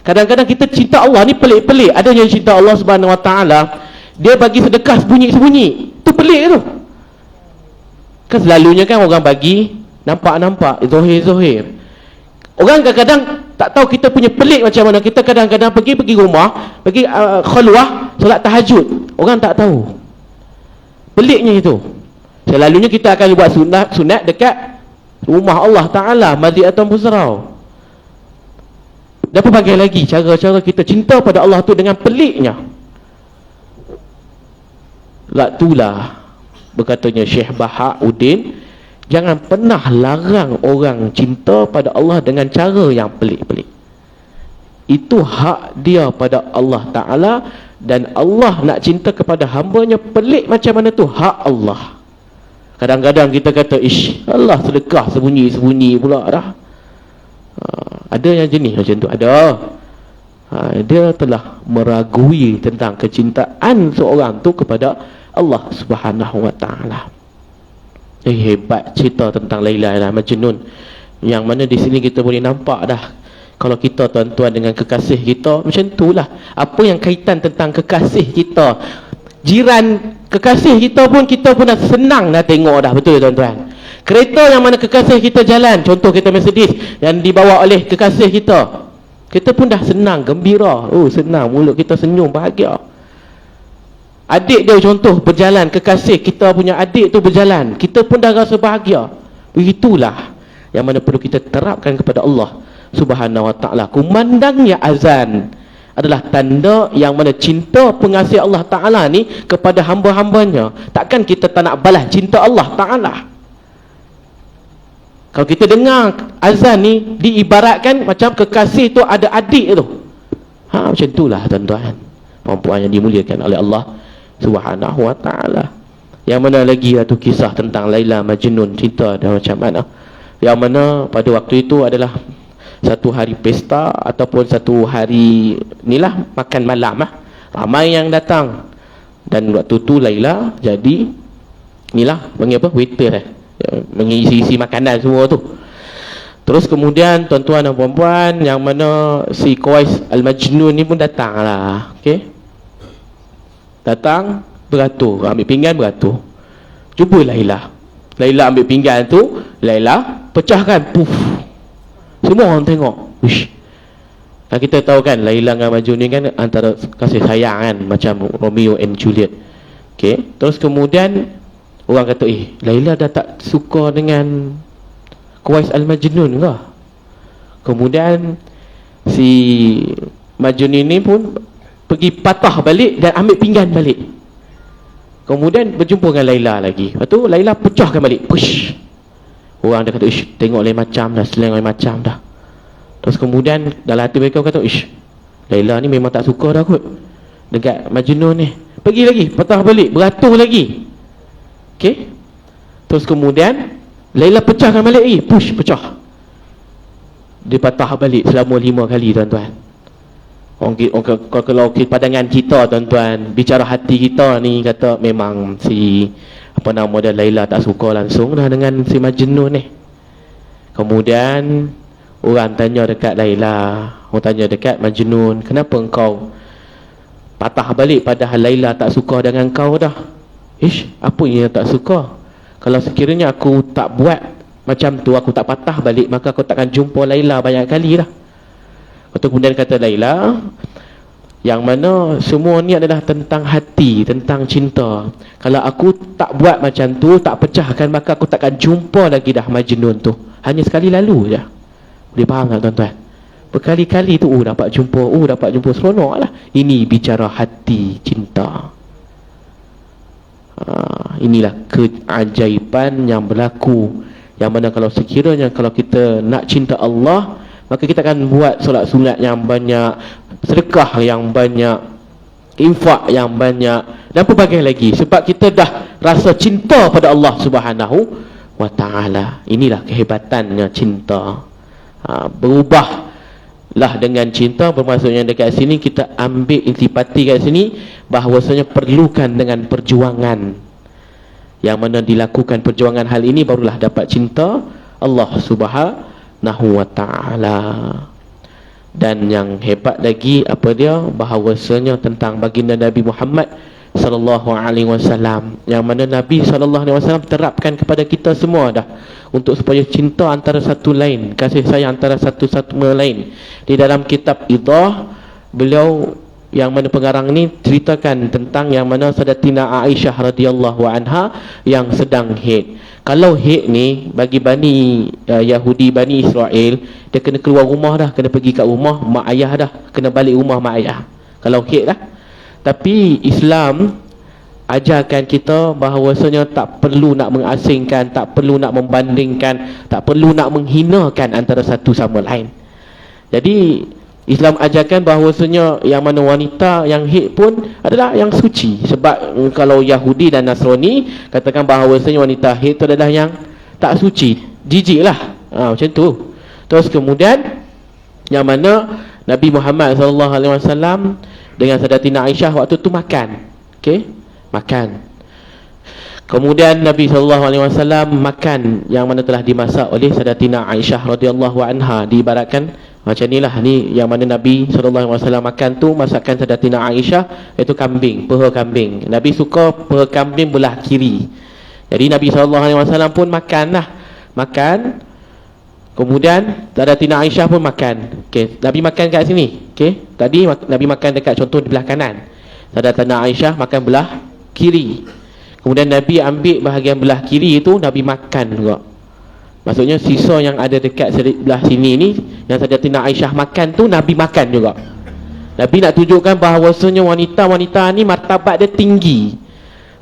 Kadang-kadang kita cinta Allah ni pelik-pelik. Ada yang cinta Allah Subhanahu wa ta'ala, dia bagi sedekah sembunyi-sembunyi. Tu pelik tu. Kan selalunya kan orang bagi nampak-nampak, zohir-zohir. Orang kadang-kadang tak tahu kita punya pelik macam mana. Kita kadang-kadang pergi rumah, pergi khulwah, solat tahajud, orang tak tahu. Peliknya itu. Selalunya kita akan buat sunat dekat rumah Allah Ta'ala, Masjid atau Musrau. Dan pelbagai lagi cara-cara kita cinta pada Allah tu dengan peliknya. Itulah berkatanya Syekh Bahauddin, jangan pernah larang orang cinta pada Allah dengan cara yang pelik-pelik. Itu hak dia pada Allah Ta'ala, dan Allah nak cinta kepada hambanya pelik macam mana tu, hak Allah. Kadang-kadang kita kata, ish, Allah sedekah sembunyi-sembunyi pula dah. Ada yang jenis macam tu, ada. Dia telah meragui tentang kecintaan seorang tu kepada Allah Subhanahu Wa Ta'ala. Hebat cerita tentang Laila dan Majnun, yang mana di sini kita boleh nampak dah, kalau kita tuan-tuan dengan kekasih kita macam itulah. Apa yang kaitan tentang kekasih kita, jiran kekasih kita pun dah senang dah tengok dah, betul tuan-tuan. Kereta yang mana kekasih kita jalan, contoh kereta Mercedes yang dibawa oleh kekasih kita pun dah senang, gembira. Oh, senang, mulut kita senyum, bahagia. Adik dia contoh berjalan, kekasih kita punya adik tu berjalan, kita pun dah rasa bahagia. Begitulah yang mana perlu kita terapkan kepada Allah Subhanahu Wa Ta'ala. Kumandangnya azan adalah tanda yang mana cinta pengasih Allah Ta'ala ni kepada hamba-hambanya. Takkan kita tak nak balas cinta Allah Ta'ala? Kalau kita dengar azan ni, diibaratkan macam kekasih tu ada adik tu. Macam itulah tuan-tuan, perempuan yang dimuliakan oleh Allah Subhanahu Wa Ta'ala. Yang mana lagi tu kisah tentang Laila Majnun, cerita dan macam mana, yang mana pada waktu itu adalah satu hari pesta ataupun satu hari nilah makan malam ramai yang datang, dan waktu tu Laila jadi nilah panggil apa, waiter mengisi-isi makanan semua tu. Terus kemudian tuan-tuan dan puan-puan, yang mana si Qais Al-Majnun ni pun datang lah, okey. Datang, beratur, ambil pinggan beratur. Jumpa Laila ambil pinggan tu, Laila pecahkan, puff. Semua orang tengok. Wish. Dan kita tahu kan, Laila dengan Majnun ni kan antara kasih sayang kan, macam Romeo and Juliet. Okay. Terus kemudian orang kata, Laila dah tak suka dengan Qais Al-Majnun ke? Kemudian si Majnun ini pun pergi patah balik dan ambil pinggan balik. Kemudian berjumpa dengan Laila lagi. Lepas tu Laila pecahkan balik. Push. Orang dia kata, tengok lain macam dah, slang lain macam dah. Terus kemudian dalam hati mereka kata, Laila ni memang tak suka dah kot dekat Majnun ni. Pergi lagi, patah balik, beratur lagi. Okey. Terus kemudian Laila pecahkan balik lagi. Push, pecah. Dia patah balik selama 5 kali tuan-tuan. Kalau pandangan kita tuan-tuan, bicara hati kita ni, kata memang si apa nama dia, Laila tak suka langsung dah dengan si Majnun ni. Kemudian orang tanya dekat Laila, orang tanya dekat Majnun, kenapa engkau patah balik padahal Laila tak suka dengan kau dah? Apa yang tak suka? Kalau sekiranya aku tak buat macam tu, aku tak patah balik, maka aku takkan jumpa Laila banyak kali dah. Kemudian kata Laila, yang mana semua ni adalah tentang hati, tentang cinta. Kalau aku tak buat macam tu, tak pecahkan, maka aku takkan jumpa lagi dah Majnun tu. Hanya sekali lalu je. Boleh faham tak tuan-tuan? Berkali-kali tu dapat jumpa, seronok lah. Ini bicara hati, cinta. Inilah keajaiban yang berlaku, yang mana kalau sekiranya kalau kita nak cinta Allah, maka kita akan buat solat sunat yang banyak, sedekah yang banyak, infak yang banyak, dan pelbagai lagi. Sebab kita dah rasa cinta pada Allah Subhanahu Wa Ta'ala. Inilah kehebatannya cinta. Berubahlah dengan cinta. Bermaksudnya dekat sini kita ambil intipati kat sini, bahawasanya perlukan dengan perjuangan, yang mana dilakukan perjuangan hal ini, barulah dapat cinta Allah Subhanahu Wa Ta'ala. Dan yang hebat lagi apa dia, bahawasanya tentang baginda Nabi Muhammad sallallahu alaihi wasallam, yang mana Nabi sallallahu alaihi wasallam terapkan kepada kita semua dah, untuk supaya cinta antara satu lain, kasih sayang antara satu sama lain. Di dalam kitab Idah, beliau yang mana pengarang ni ceritakan tentang yang mana Sayyidatina Aisyah radhiyallahu anha yang sedang haid. Kalau haid ni bagi Bani Yahudi, Bani Israel, dia kena keluar rumah dah, kena pergi kat rumah mak ayah dah, kena balik rumah mak ayah kalau haid lah. Tapi Islam ajarkan kita bahawasanya tak perlu nak mengasingkan, tak perlu nak membandingkan, tak perlu nak menghinakan antara satu sama lain. Jadi Islam ajarkan bahawasanya yang mana wanita yang haid pun adalah yang suci. Sebab kalau Yahudi dan Nasrani katakan bahawasanya wanita haid itu adalah yang tak suci, jijik lah, macam tu. Terus kemudian yang mana Nabi Muhammad SAW dengan Sayyidatina Aisyah waktu tu makan, okey, makan. Kemudian Nabi SAW makan yang mana telah dimasak oleh Sayyidatina Aisyah radhiyallahu anha. Diibaratkan macam inilah, ni yang mana Nabi SAW makan tu masakan Sayyidatina Aisyah, iaitu kambing, peha kambing. Nabi suka peha kambing belah kiri. Jadi Nabi SAW pun makanlah, makan. Kemudian Sayyidatina Aisyah pun makan. Okey, Nabi makan kat sini. Okey, tadi Nabi makan dekat contoh di belah kanan. Sayyidatina Aisyah makan belah kiri. Kemudian Nabi ambil bahagian belah kiri itu, Nabi makan juga. Maksudnya sisa yang ada dekat sebelah sini ni, yang Sayyidatina Aisyah makan tu, Nabi makan juga. Nabi nak tunjukkan bahawasanya wanita-wanita ni martabat dia tinggi,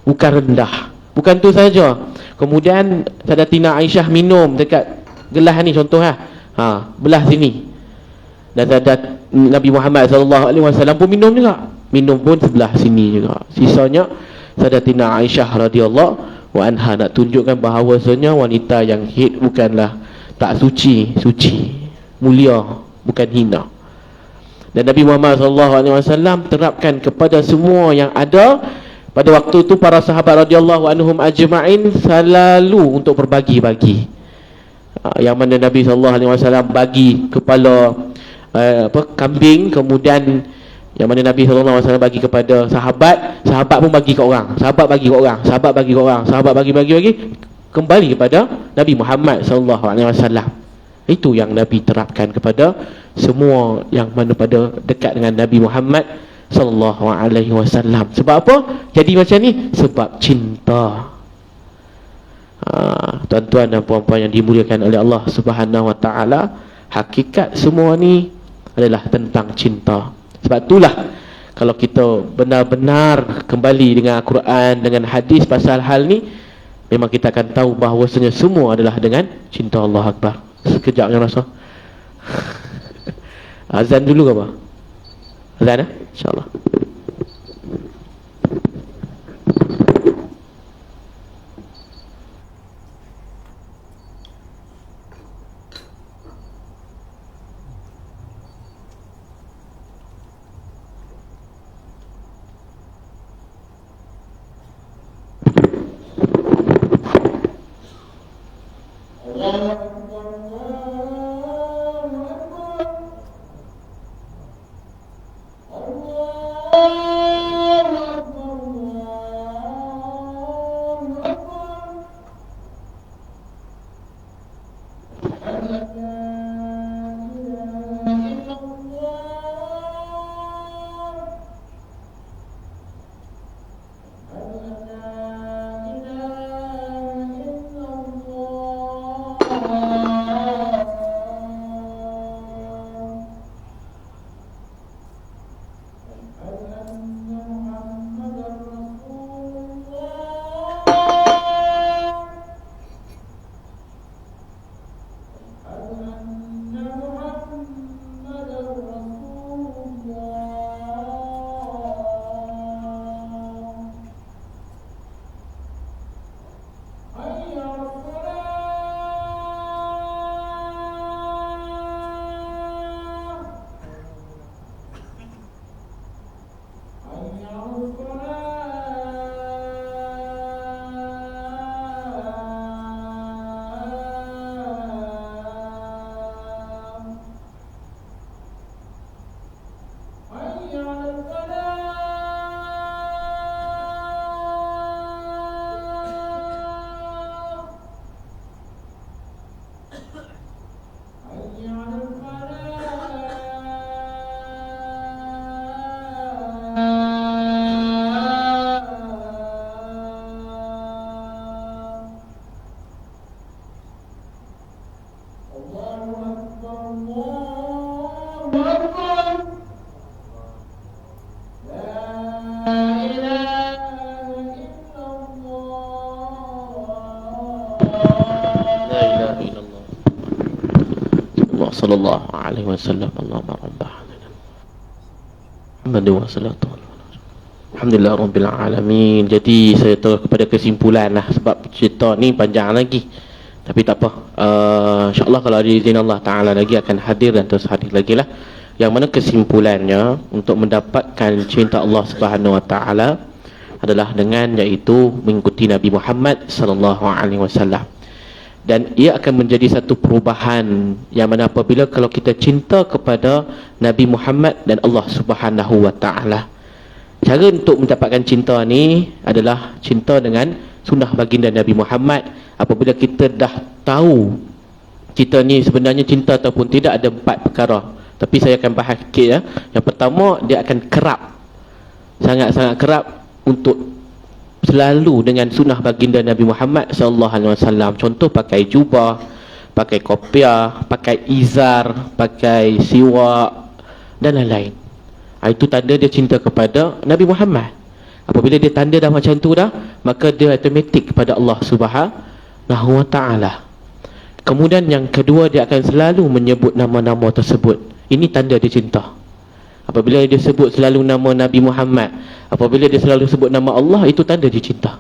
bukan rendah. Bukan tu saja. Kemudian Sayyidatina Aisyah minum dekat gelas ni contoh belah sini. Dan Nabi Muhammad SAW pun minum juga. Minum pun sebelah sini juga. Sisanya Sayyidatina Aisyah radhiyallahu anha nak tunjukkan bahawasanya wanita yang haid bukanlah tak suci, suci, mulia, bukan hina. Dan Nabi Muhammad SAW terapkan kepada semua yang ada pada waktu itu. Para sahabat radhiyallahu anhum ajma'in selalu untuk berbagi-bagi. Yang mana Nabi SAW bagi kepala kambing, kemudian yang mana Nabi SAW bagi kepada sahabat, sahabat pun bagi ke orang, sahabat bagi ke orang, sahabat bagi ke orang, sahabat bagi kembali kepada Nabi Muhammad SAW. Itu yang Nabi terapkan kepada semua yang mana pada dekat dengan Nabi Muhammad SAW. Sebab apa? Jadi macam ni? Sebab cinta. Tuan-tuan dan puan-puan yang dimuliakan oleh Allah Subhanahu Wa Taala, hakikat semua ni adalah tentang cinta. Sebab itulah kalau kita benar-benar kembali dengan Al-Quran, dengan hadis pasal hal ni, memang kita akan tahu bahawasanya semua adalah dengan cinta. Allah Akbar. Sekejap ya rasa. Azan dulu ke apa? Azan InsyaAllah. sallallahu alaihi wasallam. Allahumma rabbah Muhammad wa salatu Alhamdulillah rabbil alamin. Jadi saya terus kepada kesimpulan lah, sebab cerita ni panjang lagi. Tapi tak apa, insyaAllah kalau ada izin Allah Ta'ala lagi akan hadir dan terus hadir lagi lah. Yang mana kesimpulannya, untuk mendapatkan cinta Allah Subhanahu Wa Ta'ala adalah dengan, iaitu mengikuti Nabi Muhammad sallallahu alaihi wasallam. Dan ia akan menjadi satu perubahan yang mana apabila kalau kita cinta kepada Nabi Muhammad dan Allah Subhanahu Wa Ta'ala, cara untuk mendapatkan cinta ni adalah cinta dengan sunnah baginda Nabi Muhammad. Apabila kita dah tahu kita ni sebenarnya cinta ataupun tidak, ada 4 perkara. Tapi saya akan bahas sikit ya. Yang pertama, dia akan kerap, sangat-sangat kerap untuk selalu dengan sunnah baginda Nabi Muhammad sallallahu alaihi wasallam. Contoh, pakai jubah, pakai kopiah, pakai izar, pakai siwak dan lain-lain. Itu tanda dia cinta kepada Nabi Muhammad. Apabila dia tanda dah macam tu dah, maka dia automatik kepada Allah Subhanahu Wa Ta'ala. Kemudian yang kedua, dia akan selalu menyebut nama-nama tersebut. Ini tanda dia cinta. Apabila dia sebut selalu nama Nabi Muhammad, apabila dia selalu sebut nama Allah, itu tanda dia cinta.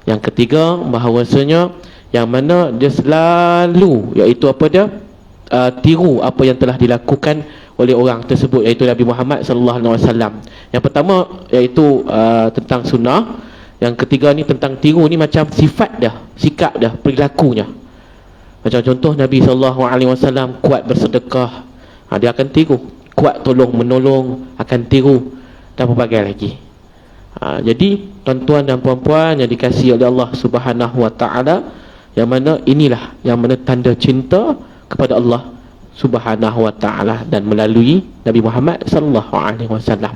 Yang ketiga, bahawasanya yang mana dia selalu, iaitu apa dia, tiru apa yang telah dilakukan oleh orang tersebut, iaitu Nabi Muhammad sallallahu alaihi wasallam. Yang pertama iaitu tentang sunnah. Yang ketiga ni tentang tiru, ni macam sifat dah, sikap dah, perilakunya. Macam contoh Nabi sallallahu alaihi wasallam kuat bersedekah, dia akan tiru. Kuat tolong menolong, akan tiru, dan berbagai lagi. Jadi tuan-tuan dan puan-puan yang dikasihi oleh Allah Subhanahu Wa Ta'ala, yang mana inilah yang mana tanda cinta kepada Allah Subhanahu Wa Ta'ala dan melalui Nabi Muhammad sallallahu alaihi wasallam.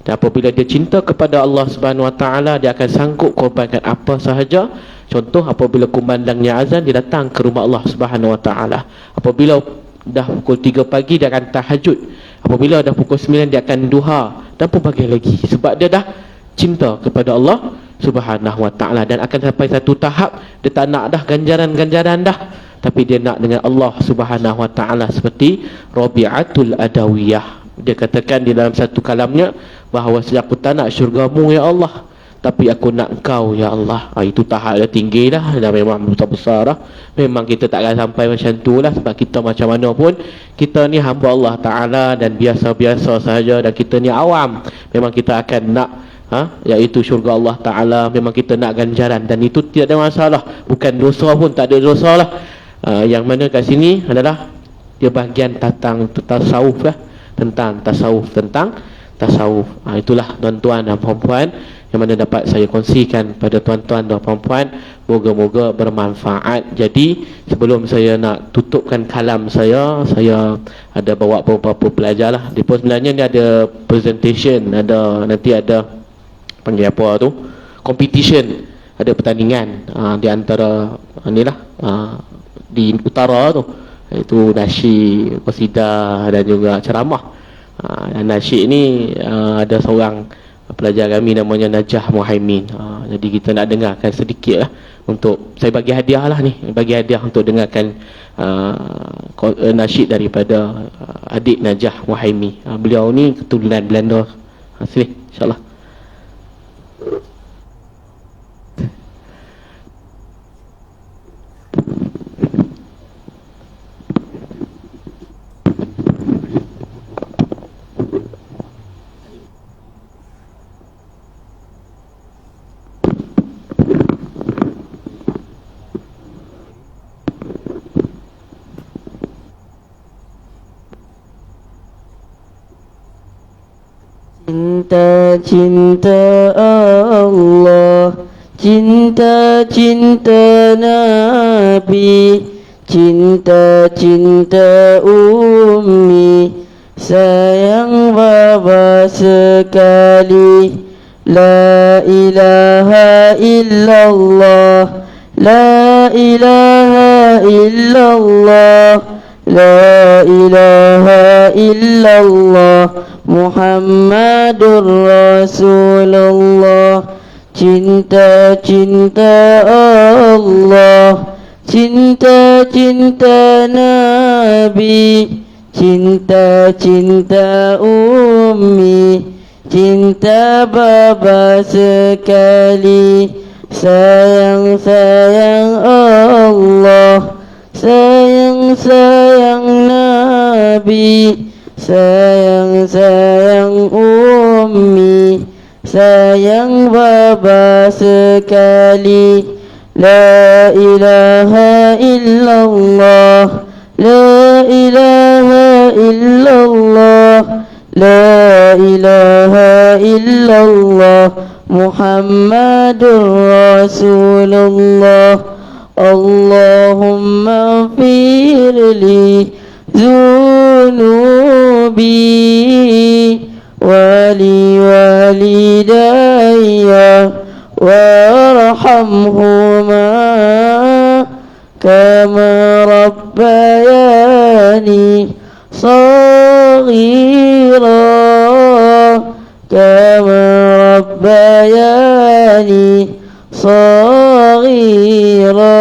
Dan apabila dia cinta kepada Allah Subhanahu Wa Ta'ala, dia akan sanggup korbankan apa sahaja. Contoh, apabila kumandangnya azan, dia datang ke rumah Allah Subhanahu Wa Ta'ala. Apabila dah pukul 3 pagi, dia akan tahajud. Apabila dah pukul 9, dia akan duha dan pelbagai lagi. Sebab dia dah cinta kepada Allah Subhanahu Wa Ta'ala. Dan akan sampai satu tahap, dia tak nak dah ganjaran-ganjaran dah, tapi dia nak dengan Allah Subhanahu Wa Ta'ala. Seperti Rabi'atul Adawiyah, dia katakan di dalam satu kalamnya bahawa aku tak nak syurgamu ya Allah, tapi aku nak engkau ya Allah. Itu tahap dah tinggi dah, dah memang besar-besar dah. Memang kita tak akan sampai macam tu lah, sebab kita macam mana pun, kita ni hamba Allah Ta'ala dan biasa-biasa sahaja, dan kita ni awam. Memang kita akan nak iaitu syurga Allah Ta'ala, memang kita nak ganjaran, dan itu tidak ada masalah. Bukan dosa pun, tak ada dosa lah. Yang mana kat sini adalah dia bahagian tentang tasawuf lah, tentang tasawuf. Itulah tuan-tuan dan puan-puan yang mana dapat saya kongsikan pada tuan-tuan dan puan-puan. Moga-moga bermanfaat. Jadi sebelum saya nak tutupkan kalam saya ada bawa beberapa pelajar lah. Dia pun sebenarnya ni ada presentation, nanti ada panggil apa tu, competition, ada pertandingan di antara inilah di utara tu, iaitu nasyid, qasidah dan juga ceramah. Nasyid ni ada seorang pelajar kami namanya Najah Muhaimin. Jadi kita nak dengarkan sedikit lah, untuk saya bagi hadiah lah ni, bagi hadiah untuk dengarkan nasyid daripada adik Najah Muhaimin. Beliau ni keturunan Belanda. Sini insyaAllah. Cinta-cinta Allah, cinta-cinta Nabi, cinta-cinta Ummi, sayang bapa sekali. La ilaha illallah, la ilaha illallah, la ilaha illallah, Muhammadur Rasulullah. Cinta-cinta Allah, cinta-cinta Nabi, Nabi, cinta-cinta Ummi, cinta Baba sekali. Sayang-sayang Allah, sayang-sayang Nabi, sayang-sayang Ummi, sayang Baba sekali. La ilaha illallah, la ilaha illallah, la ilaha illallah, Muhammadur Rasulullah. Allahumma firli zunubi wali walidayya warhamhuma kama rabbayani saghira, kama rabbayani saghira.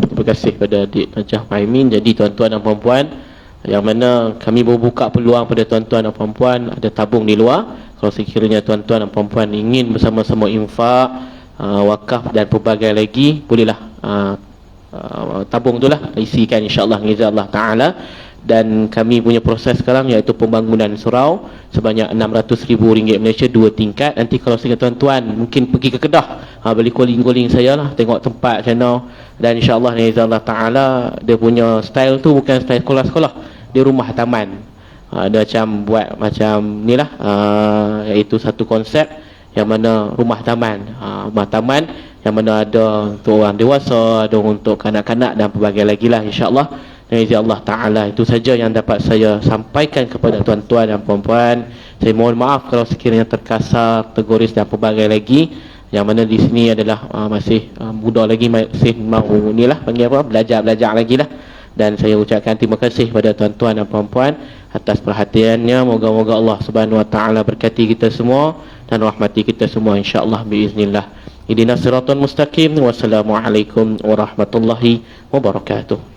Terima kasih pada Adik Najah Fahmin. Jadi tuan-tuan dan puan-puan, yang mana kami membuka peluang pada tuan-tuan dan puan-puan, ada tabung di luar. Kalau sekiranya tuan-tuan dan puan-puan ingin bersama-sama infak, wakaf dan pelbagai lagi, bolehlah tabung itulah isikan insya-Allah ngizah Taala. Dan kami punya proses sekarang iaitu pembangunan surau sebanyak RM600,000 Malaysia, 2 tingkat. Nanti kalau sekiranya tuan-tuan mungkin pergi ke Kedah, beli calling-calling saya lah, tengok tempat macam mana. Dan insya-Allah ngizah Taala, dia punya style tu bukan style sekolah-sekolah, dia rumah taman. Dia macam buat macam ni lah, iaitu satu konsep yang mana rumah taman, rumah taman yang mana ada untuk orang dewasa, ada untuk kanak-kanak dan pelbagai lagi lah insya-Allah. Allah Ta'ala. Itu saja yang dapat saya sampaikan kepada tuan-tuan dan puan-puan. Saya mohon maaf kalau sekiranya terkasar, tergoris dan pelbagai lagi. Yang mana di sini adalah masih muda lagi, masih mahu ni lah, panggil apa, belajar lagi lah. Dan saya ucapkan terima kasih kepada tuan-tuan dan puan-puan atas perhatiannya. Moga-moga Allah Subhanahu Wa Ta'ala berkati kita semua dan rahmati kita semua insya-Allah biiznillah. Ihdinas siratal mustaqim. Wassalamualaikum warahmatullahi wabarakatuh.